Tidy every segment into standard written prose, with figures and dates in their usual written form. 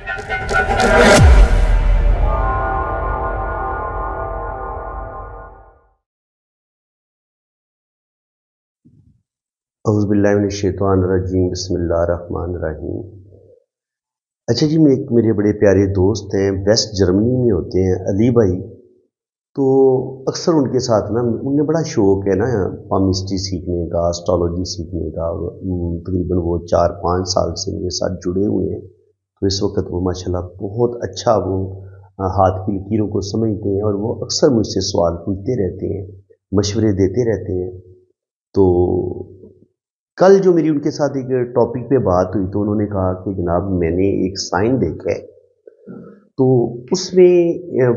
اعوذ باللہ من الشیطان الرجیم، بسم اللہ الرحمن الرحیم۔ اچھا جی، میرے بڑے پیارے دوست ہیں، ویسٹ جرمنی میں ہوتے ہیں، علی بھائی۔ تو اکثر ان کے ساتھ نا انہیں بڑا شوق ہے نا پامسٹری سیکھنے کا، اسٹرالوجی سیکھنے کا۔ تقریباً وہ 4-5 سال سے میرے ساتھ جڑے ہوئے ہیں۔ تو اس وقت وہ ماشاءاللہ بہت اچھا وہ ہاتھ کی لکیروں کو سمجھتے ہیں، اور وہ اکثر مجھ سے سوال پوچھتے رہتے ہیں، مشورے دیتے رہتے ہیں۔ تو کل جو میری ان کے ساتھ ایک ٹاپک پہ بات ہوئی، تو انہوں نے کہا کہ جناب میں نے ایک سائن دیکھا ہے، تو اس میں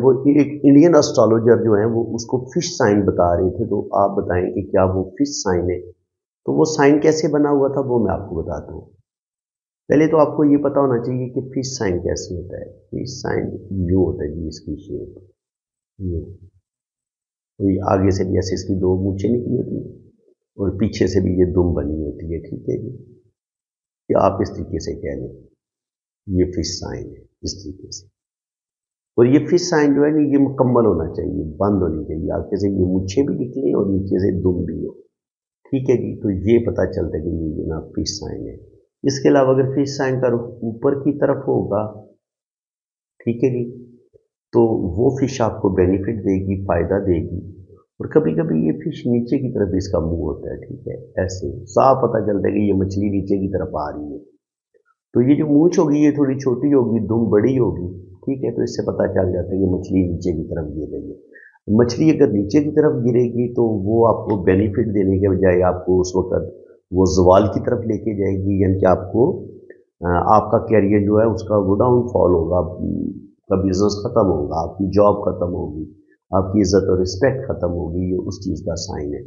وہ ایک انڈین اسٹرالوجر جو ہیں وہ اس کو فش سائن بتا رہے تھے۔ تو آپ بتائیں کہ کیا وہ فش سائن ہے؟ تو وہ سائن کیسے بنا ہوا تھا وہ میں آپ کو بتاتا ہوں۔ پہلے تو آپ کو یہ پتا ہونا چاہیے کہ فش سائن کیسے ہوتا ہے۔ فش سائن یوں ہوتا ہے جی، اس کی شیپ یوں، آگے سے بھی ایسے اس کی 2 مونچھیں نکلی ہوتی ہیں، اور پیچھے سے بھی یہ دم بنی ہوتی ہے، ٹھیک ہے جی، کہ آپ اس طریقے سے کہہ لیں یہ فش سائن ہے، اس طریقے سے۔ اور یہ فش سائن جو ہے نا یہ مکمل ہونا چاہیے، بند ہونی چاہیے، آگے سے یہ مونچھیں بھی نکلیں اور نیچے سے دم بھی ہو، ٹھیک ہے جی۔ تو یہ پتہ چلتا ہے کہ یہ جناب فش سائن ہے۔ اس کے علاوہ اگر فش سائن کا رخ اوپر کی طرف ہوگا، ٹھیک ہے جی، تو وہ فش آپ کو بینیفٹ دے گی، فائدہ دے گی۔ اور کبھی کبھی یہ فش نیچے کی طرف اس کا منہ ہوتا ہے، ٹھیک ہے، ایسے صاف پتہ چلتا ہے کہ یہ مچھلی نیچے کی طرف آ رہی ہے۔ تو یہ جو مونچھ ہوگی یہ تھوڑی چھوٹی ہوگی، دم بڑی ہوگی، ٹھیک ہے، تو اس سے پتہ چل جاتا ہے کہ مچھلی نیچے کی طرف گر رہی ہے۔ مچھلی اگر نیچے کی طرف گرے گی تو وہ آپ کو بینیفٹ دینے کے بجائے آپ کو اس وقت وہ زوال کی طرف لے کے جائے گی، یعنی کہ آپ کو آپ کا کیریئر جو ہے اس کا وہ ڈاؤن فال ہوگا، آپ کا بزنس ختم ہوگا، آپ کی جاب ختم ہوگی، آپ کی عزت اور رسپیکٹ ختم ہوگی، یہ اس چیز کا سائن ہے۔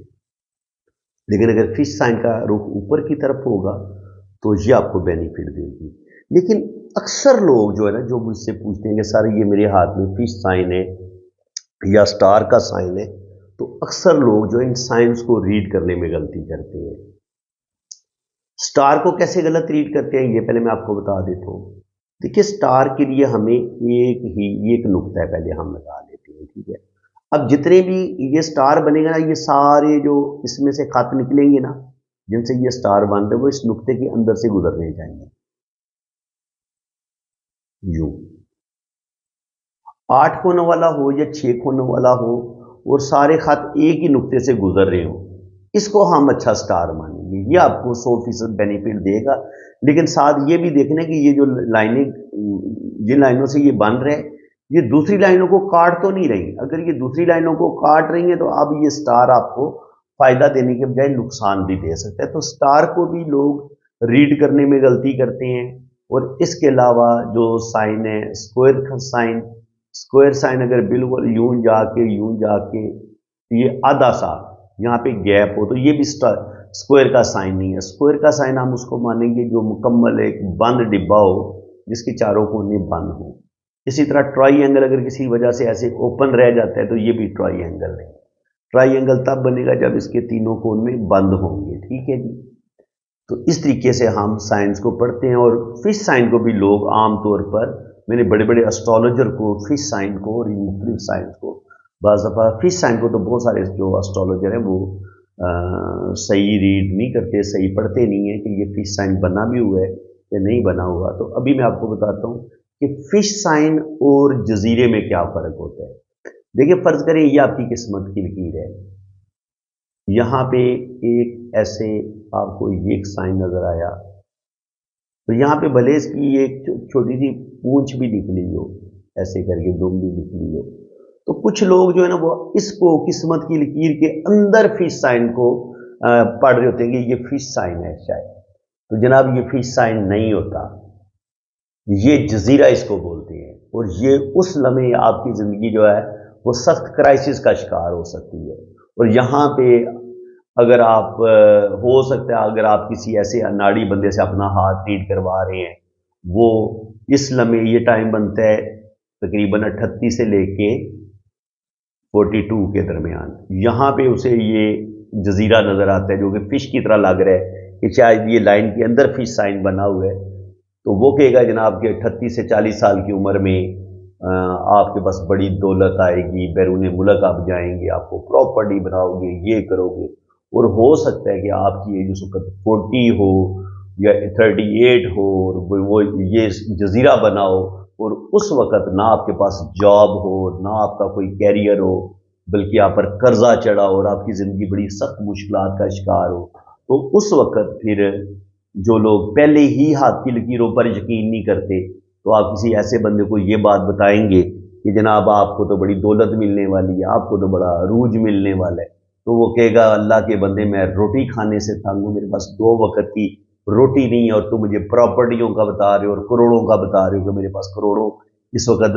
لیکن اگر فش سائن کا رخ اوپر کی طرف ہوگا تو یہ آپ کو بینیفٹ دے گی۔ لیکن اکثر لوگ جو ہے نا جو مجھ سے پوچھتے ہیں کہ سر یہ میرے ہاتھ میں فش سائن ہے یا سٹار کا سائن ہے، تو اکثر لوگ جو ان سائنس کو ریڈ کرنے میں غلطی کرتے ہیں۔ سٹار کو کیسے غلط ریڈ کرتے ہیں یہ پہلے میں آپ کو بتا دیتا ہوں۔ دیکھیے سٹار کے لیے ہمیں ایک نقطہ ہے پہلے ہم لگا لیتے ہیں، ٹھیک ہے۔ اب جتنے بھی یہ سٹار بنے گا نا، یہ سارے جو اس میں سے خط نکلیں گے نا جن سے یہ سٹار بن رہے وہ اس نقطے کے اندر سے گزرنے چاہیے، یوں 8 کونوں والا ہو یا 6 کونوں والا ہو، اور سارے خط ایک ہی نقطے سے گزر رہے ہوں، اس کو ہم اچھا سٹار مانیں گے، یہ آپ کو 100% بینیفٹ دے گا۔ لیکن ساتھ یہ بھی دیکھنا کہ یہ جو لائنیں جن لائنوں سے یہ بن رہے یہ دوسری لائنوں کو کاٹ تو نہیں رہی۔ اگر یہ دوسری لائنوں کو کاٹ رہی ہیں تو اب یہ سٹار آپ کو فائدہ دینے کے بجائے نقصان بھی دے سکتا ہے۔ تو سٹار کو بھی لوگ ریڈ کرنے میں غلطی کرتے ہیں۔ اور اس کے علاوہ جو سائن ہے اسکوائر سائن اگر بالکل یوں جا کے یہ آدھا سا یہاں پہ گیپ ہو تو یہ بھی اسکوائر کا سائن نہیں ہے۔ اسکوائر کا سائن ہم اس کو مانیں گے جو مکمل ایک بند ڈبہ ہو جس کے چاروں کونے بند ہوں۔ اسی طرح ٹرائی اینگل اگر کسی وجہ سے ایسے اوپن رہ جاتا ہے تو یہ بھی ٹرائی اینگل نہیں۔ ٹرائی اینگل تب بنے گا جب اس کے تینوں کونے بند ہوں گے، ٹھیک ہے جی۔ تو اس طریقے سے ہم سائنس کو پڑھتے ہیں۔ اور فش سائن کو بھی لوگ عام طور پر، میں نے بڑے بڑے اسٹرالوجر کو فش سائن کو اور مختلف سائنس کو بعض دفعہ فش سائن کو تو بہت سارے جو اسٹرالوجر ہیں وہ صحیح ریڈ نہیں کرتے، صحیح پڑھتے نہیں ہیں کہ یہ فش سائن بنا بھی ہوا ہے یا نہیں بنا ہوا۔ تو ابھی میں آپ کو بتاتا ہوں کہ فش سائن اور جزیرے میں کیا فرق ہوتا ہے۔ دیکھیے فرض کریں یہ آپ کی قسمت کی لکیر ہے، یہاں پہ ایک ایسے آپ کو یہ ایک سائن نظر آیا، تو یہاں پہ بھلے اس کی ایک چھوٹی سی پونچھ بھی نکلی ہو، ایسے کر کے دم بھی نکلی ہو، تو کچھ لوگ جو ہے نا وہ اس کو قسمت کی لکیر کے اندر فش سائن کو پڑھ رہے ہوتے ہیں کہ یہ فش سائن ہے شاید۔ تو جناب یہ فش سائن نہیں ہوتا، یہ جزیرہ اس کو بولتے ہیں۔ اور یہ اس لمحے آپ کی زندگی جو ہے وہ سخت کرائسس کا شکار ہو سکتی ہے۔ اور یہاں پہ اگر آپ ہو سکتا ہے اگر آپ کسی ایسے اناڑی بندے سے اپنا ہاتھ ریڈ کروا رہے ہیں، وہ اس لمحے یہ ٹائم بنتا ہے تقریباً 38 سے لے کے 42 کے درمیان، یہاں پہ اسے یہ جزیرہ نظر آتا ہے جو کہ فش کی طرح لگ رہا ہے کہ شاید یہ لائن کے اندر فش سائن بنا ہوا ہے۔ تو وہ کہے گا جناب کہ 38 سے 40 سال کی عمر میں آپ کے پاس بڑی دولت آئے گی، بیرون ملک آپ جائیں گے، آپ کو پراپرٹی بناؤ گے، یہ کرو گے، اور ہو سکتا ہے کہ آپ کی ایج اس وقت 40 ہو یا 38 ہو، اور وہ یہ جزیرہ بناؤ، اور اس وقت نہ آپ کے پاس جاب ہو، نہ آپ کا کوئی کیریئر ہو، بلکہ آپ پر قرضہ چڑھا ہو اور آپ کی زندگی بڑی سخت مشکلات کا شکار ہو، تو اس وقت پھر جو لوگ پہلے ہی ہاتھ کی لکیروں پر یقین نہیں کرتے، تو آپ کسی ایسے بندے کو یہ بات بتائیں گے کہ جناب آپ کو تو بڑی دولت ملنے والی ہے، آپ کو تو بڑا عروج ملنے والا ہے، تو وہ کہے گا اللہ کے بندے میں روٹی کھانے سے تنگ ہوں، میرے پاس 2 وقت کی روٹی نہیں ہے، اور تم مجھے پراپرٹیوں کا بتا رہے ہو اور کروڑوں کا بتا رہے ہو کہ میرے پاس کروڑوں اس وقت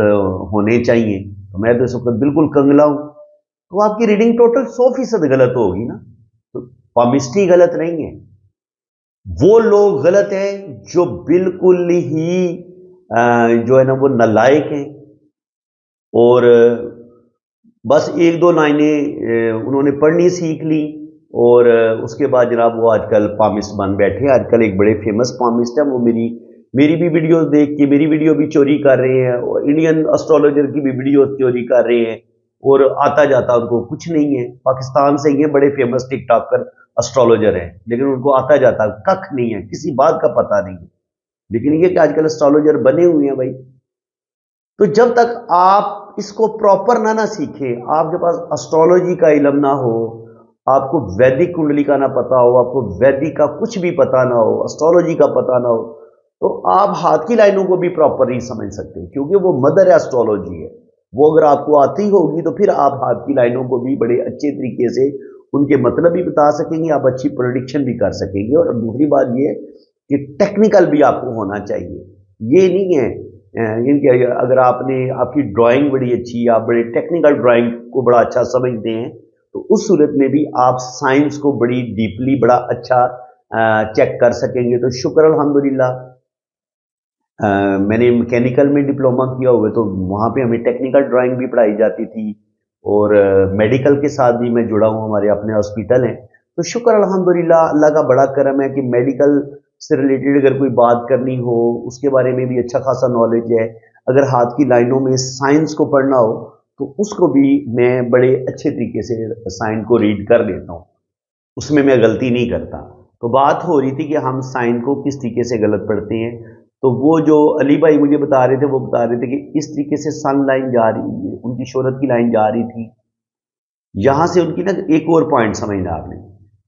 ہونے چاہیے، تو میں تو اس وقت بالکل کنگلا ہوں، تو آپ کی ریڈنگ ٹوٹل 100% غلط ہوگی نا. تو پامسٹری غلط نہیں ہے، وہ لوگ غلط ہیں جو بالکل ہی جو ہے نا وہ نالائق ہیں، اور بس 1-2 لائنیں انہوں نے پڑھنی سیکھ لی، اور اس کے بعد جناب وہ آج کل پامسٹ بن بیٹھے ہیں. آج کل ایک بڑے فیمس پامسٹ ہیں، وہ میری بھی ویڈیوز دیکھ کے میری ویڈیو بھی چوری کر رہے ہیں، اور انڈین اسٹرولوجر کی بھی ویڈیو چوری کر رہے ہیں، اور آتا جاتا ان کو کچھ نہیں ہے. پاکستان سے یہ بڑے فیمس ٹک ٹاکر اسٹرولوجر ہیں، لیکن ان کو آتا جاتا ککھ نہیں ہے، کسی بات کا پتہ نہیں ہے. لیکن یہ کہ آج کل اسٹرولوجر بنے ہوئے ہیں بھائی. تو جب تک آپ اس کو پراپر نہ سیکھیں، آپ کے پاس اسٹرولوجی کا علم نہ ہو، آپ کو ویدک کنڈلی کا نہ پتا ہو، آپ کو ویدک کا کچھ بھی پتا نہ ہو، اسٹرولوجی کا پتا نہ ہو، تو آپ ہاتھ کی لائنوں کو بھی پراپر نہیں سمجھ سکتے، کیونکہ وہ مدر ہے اسٹرولوجی ہے. وہ اگر آپ کو آتی ہوگی تو پھر آپ ہاتھ کی لائنوں کو بھی بڑے اچھے طریقے سے ان کے مطلب بھی بتا سکیں گے، آپ اچھی پریڈکشن بھی کر سکیں گے. اور دوسری بات یہ کہ ٹیکنیکل بھی آپ کو ہونا چاہیے. یہ نہیں ہے اگر آپ کی ڈرائنگ بڑی اچھی، آپ بڑے ٹیکنیکل ڈرائنگ کو بڑا اچھا سمجھتے ہیں، تو اس صورت میں بھی آپ سائنس کو بڑی ڈیپلی بڑا اچھا چیک کر سکیں گے. تو شکر الحمدللہ میں نے میکینیکل میں ڈپلومہ کیا ہوا، تو وہاں پہ ہمیں ٹیکنیکل ڈرائنگ بھی پڑھائی جاتی تھی، اور میڈیکل کے ساتھ بھی میں جڑا ہوں، ہمارے اپنے ہاسپٹل ہیں. تو شکر الحمدللہ اللہ کا بڑا کرم ہے کہ میڈیکل سے ریلیٹڈ اگر کوئی بات کرنی ہو اس کے بارے میں بھی اچھا خاصا نالج ہے. اگر ہاتھ کی لائنوں میں سائنس کو پڑھنا ہو تو اس کو بھی میں بڑے اچھے طریقے سے سائن کو ریڈ کر لیتا ہوں، اس میں غلطی نہیں کرتا. تو بات ہو رہی تھی کہ ہم سائن کو کس طریقے سے غلط پڑھتے ہیں. تو وہ جو علی بھائی مجھے بتا رہے تھے، وہ بتا رہے تھے کہ اس طریقے سے سن لائن جا رہی ہے، ان کی شہرت کی لائن جا رہی تھی، یہاں سے ان کی ایک اور پوائنٹ سمجھنا آپ نے،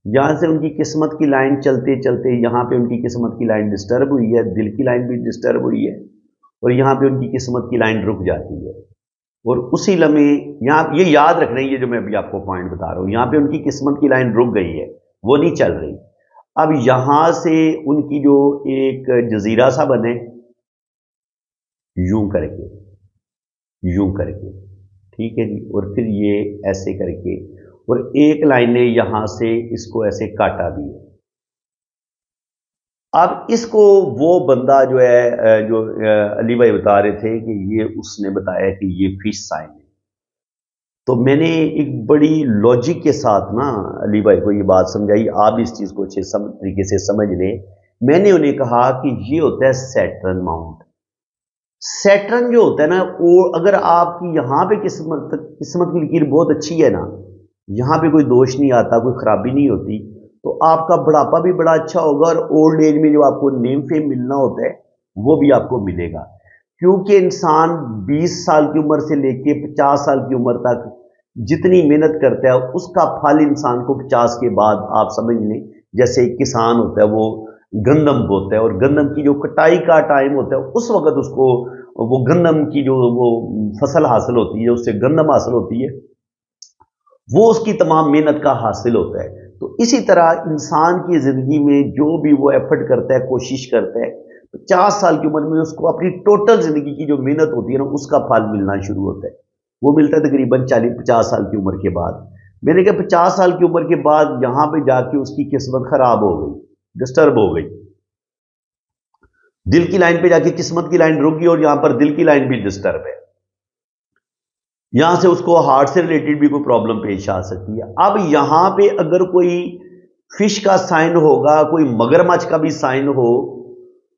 یہاں سے ان کی قسمت کی لائن چلتے چلتے یہاں پہ ان کی قسمت کی لائن ڈسٹرب ہوئی ہے، دل کی لائن بھی ڈسٹرب ہوئی ہے، اور یہاں پہ ان کی قسمت کی لائن رک جاتی ہے. اور اسی لمحے یہاں یہ یاد رکھنا ہے، یہ جو میں ابھی آپ کو پوائنٹ بتا رہا ہوں، یہاں پہ ان کی قسمت کی لائن رک گئی ہے، وہ نہیں چل رہی. اب یہاں سے ان کی جو ایک جزیرہ سا بنے، یوں کر کے ٹھیک ہے جی، اور پھر یہ ایسے کر کے، اور ایک لائن نے یہاں سے اس کو ایسے کاٹا بھی ہے. اب اس کو وہ بندہ جو ہے جو علی بھائی بتا رہے تھے کہ یہ اس نے بتایا کہ یہ فش سائن ہے. تو میں نے ایک بڑی لاجک کے ساتھ نا علی بھائی کو یہ بات سمجھائی، آپ اس چیز کو اچھے طریقے سے سمجھ لیں. میں نے انہیں کہا کہ یہ ہوتا ہے سیٹرن ماؤنٹ. سیٹرن جو ہوتا ہے نا، وہ اگر آپ کی یہاں پہ قسمت کی لکیر بہت اچھی ہے نا، یہاں پہ کوئی دوش نہیں آتا، کوئی خرابی نہیں ہوتی، تو آپ کا بڑھاپا بھی بڑا اچھا ہوگا، اور اولڈ ایج میں جو آپ کو نیم فیم ملنا ہوتا ہے وہ بھی آپ کو ملے گا. کیونکہ انسان 20 سال کی عمر سے لے کے 50 سال کی عمر تک جتنی محنت کرتا ہے اس کا پھل انسان کو 50 کے بعد آپ سمجھ لیں. جیسے ایک کسان ہوتا ہے، وہ گندم بوتا ہے، اور گندم کی جو کٹائی کا ٹائم ہوتا ہے اس وقت اس کو وہ گندم کی جو وہ فصل حاصل ہوتی ہے، اس سے گندم حاصل ہوتی ہے، وہ اس کی تمام محنت کا حاصل ہوتا ہے. تو اسی طرح انسان کی زندگی میں جو بھی وہ ایفرٹ کرتا ہے، کوشش کرتا ہے، 50 سال کی عمر میں اس کو اپنی ٹوٹل زندگی کی جو محنت ہوتی ہے نا اس کا پھل ملنا شروع ہوتا ہے. وہ ملتا ہے تقریباً 40-50 سال کی عمر کے بعد. میں نے کہا 50 سال کی عمر کے بعد یہاں پہ جا کے اس کی قسمت خراب ہو گئی، ڈسٹرب ہو گئی، دل کی لائن پہ جا کے قسمت کی لائن رک گئی، اور یہاں پر دل کی لائن بھی ڈسٹرب ہے. یہاں سے اس کو ہارٹ سے ریلیٹڈ بھی کوئی پرابلم پیش آ سکتی ہے. اب یہاں پہ اگر کوئی فش کا سائن ہوگا، کوئی مگرمچھ کا بھی سائن ہو،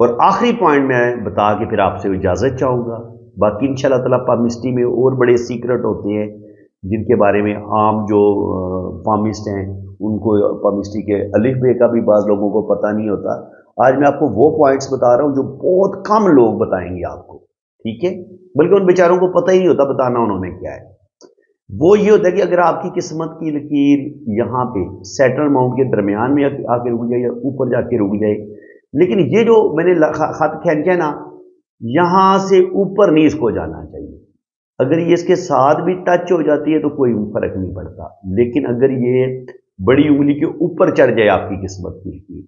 اور آخری پوائنٹ میں بتا کے پھر آپ سے اجازت چاہوں گا. باقی انشاءاللہ تعالیٰ پامسٹری میں اور بڑے سیکرٹ ہوتے ہیں جن کے بارے میں عام جو پامسٹ ہیں ان کو پامسٹری کے الف بے کا بھی بعض لوگوں کو پتہ نہیں ہوتا. آج میں آپ کو وہ پوائنٹس بتا رہا ہوں جو بہت کم لوگ بتائیں گے آپ کو. ٹھیک ہے، بلکہ ان بیچاروں کو پتہ ہی نہیں ہوتا بتانا انہوں نے کیا ہے. وہ یہ ہوتا ہے کہ اگر آپ کی قسمت کی لکیر یہاں پہ سیٹل ماؤنٹ کے درمیان میں آ کے رک جائے یا اوپر جا کے رک جائے، لیکن یہ جو میں نے خط کھینچا ہے نا، یہاں سے اوپر نہیں اس کو جانا چاہیے. اگر یہ اس کے ساتھ بھی ٹچ ہو جاتی ہے تو کوئی فرق نہیں پڑتا، لیکن اگر یہ بڑی انگلی کے اوپر چڑھ جائے آپ کی قسمت کی لکیر،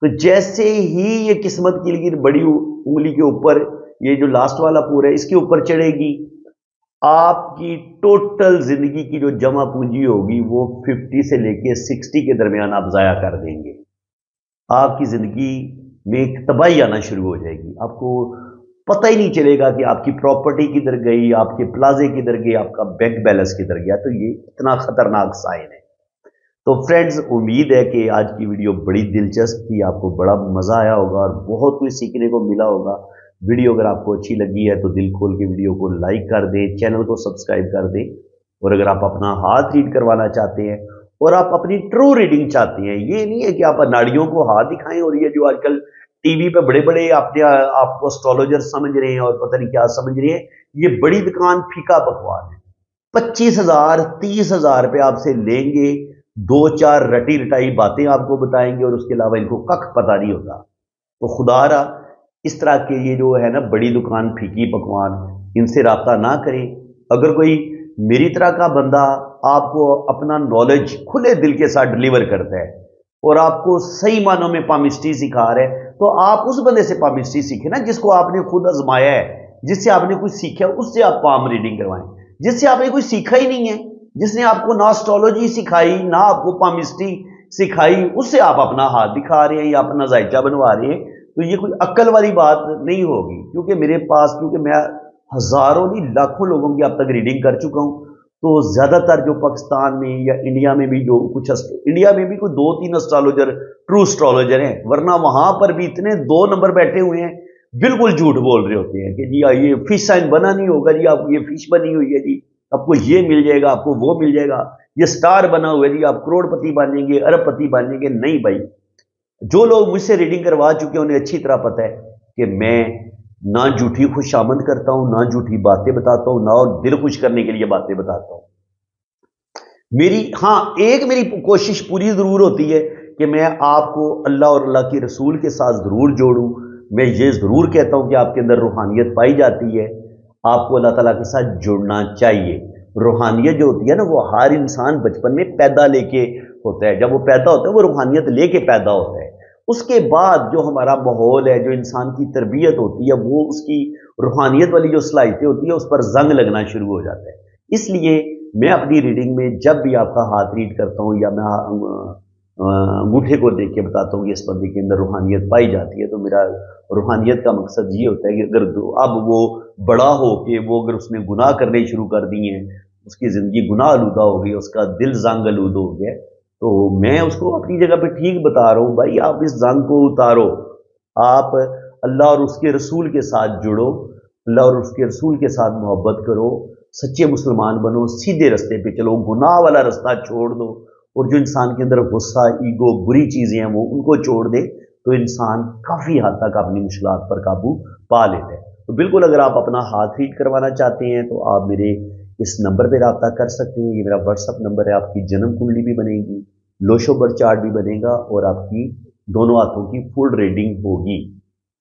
تو جیسے ہی یہ قسمت کی لکیر بڑی انگلی کے اوپر، یہ جو لاسٹ والا پورا ہے اس کے اوپر چڑھے گی، آپ کی ٹوٹل زندگی کی جو جمع پونجی ہوگی وہ 50 سے لے کے 60 کے درمیان آپ ضائع کر دیں گے. آپ کی زندگی میں ایک تباہی آنا شروع ہو جائے گی. آپ کو پتہ ہی نہیں چلے گا کہ آپ کی پراپرٹی کدھر گئی، آپ کے پلازے کدھر گئے، آپ کا بینک بیلنس کدھر گیا. تو یہ اتنا خطرناک سائن ہے. تو فرینڈز، امید ہے کہ آج کی ویڈیو بڑی دلچسپ تھی، آپ کو بڑا مزہ آیا ہوگا اور بہت کچھ سیکھنے کو ملا ہوگا. ویڈیو اگر آپ کو اچھی لگی ہے تو دل کھول کے ویڈیو کو لائک کر دیں، چینل کو سبسکرائب کر دیں. اور اگر آپ اپنا ہاتھ ریڈ کروانا چاہتے ہیں اور آپ اپنی ٹرو ریڈنگ چاہتے ہیں، یہ نہیں ہے کہ آپ ناڑیوں کو ہاتھ دکھائیں اور یہ جو آج کل ٹی وی پہ بڑے بڑے آپ کو اسٹرالوجر سمجھ رہے ہیں اور پتہ نہیں کیا سمجھ رہے ہیں، یہ بڑی دکان پھیکا بکوان ہے. 25,000 30,000 روپے آپ سے لیں گے، 2-4 رٹی رٹائی باتیں آپ کو بتائیں گے اور اس کے علاوہ ان کو ککھ پتہ نہیں ہوتا. تو خدا را اس طرح کے یہ جو ہے نا بڑی دکان پھیکی پکوان، ان سے رابطہ نہ کریں. اگر کوئی میری طرح کا بندہ آپ کو اپنا نالج کھلے دل کے ساتھ ڈلیور کرتا ہے اور آپ کو صحیح معنوں میں پامسٹری سکھا رہا ہے، تو آپ اس بندے سے پامسٹری سیکھیں نا جس کو آپ نے خود آزمایا ہے، جس سے آپ نے کچھ سیکھا ہے، اس سے آپ پام ریڈنگ کروائیں. جس سے آپ نے کچھ سیکھا ہی نہیں ہے، جس نے آپ کو نہ اسٹرالوجی سکھائی نہ آپ کو پامسٹری سکھائی، اس سے آپ اپنا ہاتھ دکھا رہے ہیں یا اپنا ذائچہ بنوا رہے ہیں، تو یہ کوئی عقل والی بات نہیں ہوگی. کیونکہ میرے پاس، کیونکہ میں ہزاروں نہیں لاکھوں لوگوں کی اب تک ریڈنگ کر چکا ہوں، تو زیادہ تر جو پاکستان میں یا انڈیا میں بھی جو کچھ انڈیا میں بھی کوئی 2-3 اسٹرالوجر ٹرو اسٹرالوجر ہیں، ورنہ وہاں پر بھی اتنے 2 نمبر بیٹھے ہوئے ہیں بالکل جھوٹ بول رہے ہوتے ہیں کہ جی یہ فش سائن بنا نہیں ہوگا، جی آپ یہ فش بنی ہوئی ہے، جی آپ کو یہ مل جائے گا، آپ کو وہ مل جائے گا، یہ سٹار بنا ہوا ہے، جی آپ کروڑ پتی بنیں گے، ارب پتی بنیں گے. نہیں بھائی، جو لوگ مجھ سے ریڈنگ کروا چکے ہیں انہیں اچھی طرح پتہ ہے کہ میں نہ جھوٹی خوش آمد کرتا ہوں، نہ جھوٹی باتیں بتاتا ہوں، نہ دل خوش کرنے کے لیے باتیں بتاتا ہوں. میری کوشش پوری ضرور ہوتی ہے کہ میں آپ کو اللہ اور اللہ کے رسول کے ساتھ ضرور جوڑوں. میں یہ ضرور کہتا ہوں کہ آپ کے اندر روحانیت پائی جاتی ہے، آپ کو اللہ تعالیٰ کے ساتھ جڑنا چاہیے. روحانیت جو ہوتی ہے نا، وہ ہر انسان بچپن میں پیدا لے کے ہوتا ہے. جب وہ پیدا ہوتا ہے وہ روحانیت لے کے پیدا ہوتا ہے. اس کے بعد جو ہمارا ماحول ہے، جو انسان کی تربیت ہوتی ہے، وہ اس کی روحانیت والی جو صلاحیتیں ہوتی ہیں اس پر زنگ لگنا شروع ہو جاتا ہے. اس لیے میں اپنی ریڈنگ میں جب بھی آپ کا ہاتھ ریڈ کرتا ہوں یا میں انگوٹھے کو دیکھ کے بتاتا ہوں کہ اس بندے کے اندر روحانیت پائی جاتی ہے، تو میرا روحانیت کا مقصد یہ ہوتا ہے کہ اگر اب وہ بڑا ہو کہ وہ اگر اس نے گناہ کرنے شروع کر دیے ہیں، اس کی زندگی گناہ آلودہ ہو گئی، اس کا دل زنگ آلود ہو گیا، تو میں اس کو اپنی جگہ پہ ٹھیک بتا رہا ہوں، بھائی آپ اس زنگ کو اتارو، آپ اللہ اور اس کے رسول کے ساتھ جڑو، اللہ اور اس کے رسول کے ساتھ محبت کرو، سچے مسلمان بنو، سیدھے رستے پہ چلو، گناہ والا رستہ چھوڑ دو، اور جو انسان کے اندر غصہ، ایگو، بری چیزیں ہیں وہ ان کو چھوڑ دے، تو انسان کافی حد تک اپنی مشکلات پر قابو پا لیتا ہے. تو بالکل اگر آپ اپنا ہاتھ ریڈ کروانا چاہتے ہیں تو آپ میرے اس نمبر پہ رابطہ کر سکتے ہیں. یہ میرا واٹس ایپ نمبر ہے. آپ کی جنم کنڈلی بھی بنے گی، لوشو برتھ چارٹ بھی بنے گا، اور آپ کی دونوں ہاتھوں کی فل ریڈنگ ہوگی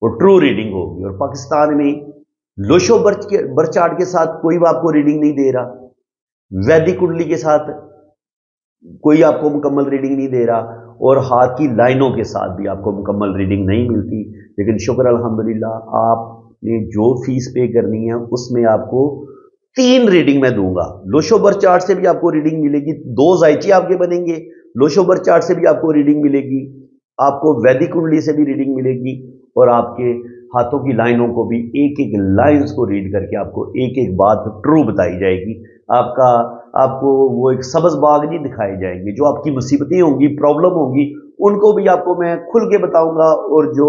اور ٹرو ریڈنگ ہوگی. اور پاکستان میں لوشو برتھ چارٹ کے ساتھ کوئی بھی آپ کو ریڈنگ نہیں دے رہا، ویدک کنڈلی کے ساتھ کوئی آپ کو مکمل ریڈنگ نہیں دے رہا، اور ہاتھ کی لائنوں کے ساتھ بھی آپ کو مکمل ریڈنگ نہیں ملتی. لیکن شکر الحمدللہ، آپ نے جو فیس پے کرنی ہے اس میں آپ کو 3 ریڈنگ میں دوں گا. لوشو برتھ چارٹ سے بھی آپ کو ریڈنگ ملے گی، 2 ذائچے آپ کے بنیں گے، لوشو برتھ چارٹ سے بھی آپ کو ریڈنگ ملے گی، آپ کو ویدک کنڈلی سے بھی ریڈنگ ملے گی، اور آپ کے ہاتھوں کی لائنوں کو بھی ایک ایک لائنز کو ریڈ کر کے آپ کو ایک ایک بات ٹرو بتائی جائے گی. آپ کو وہ ایک سبز باغ نہیں دکھائے جائیں گے. جو آپ کی مصیبتیں ہوں گی، پرابلم ہوں گی، ان کو بھی آپ کو میں کھل کے بتاؤں گا، اور جو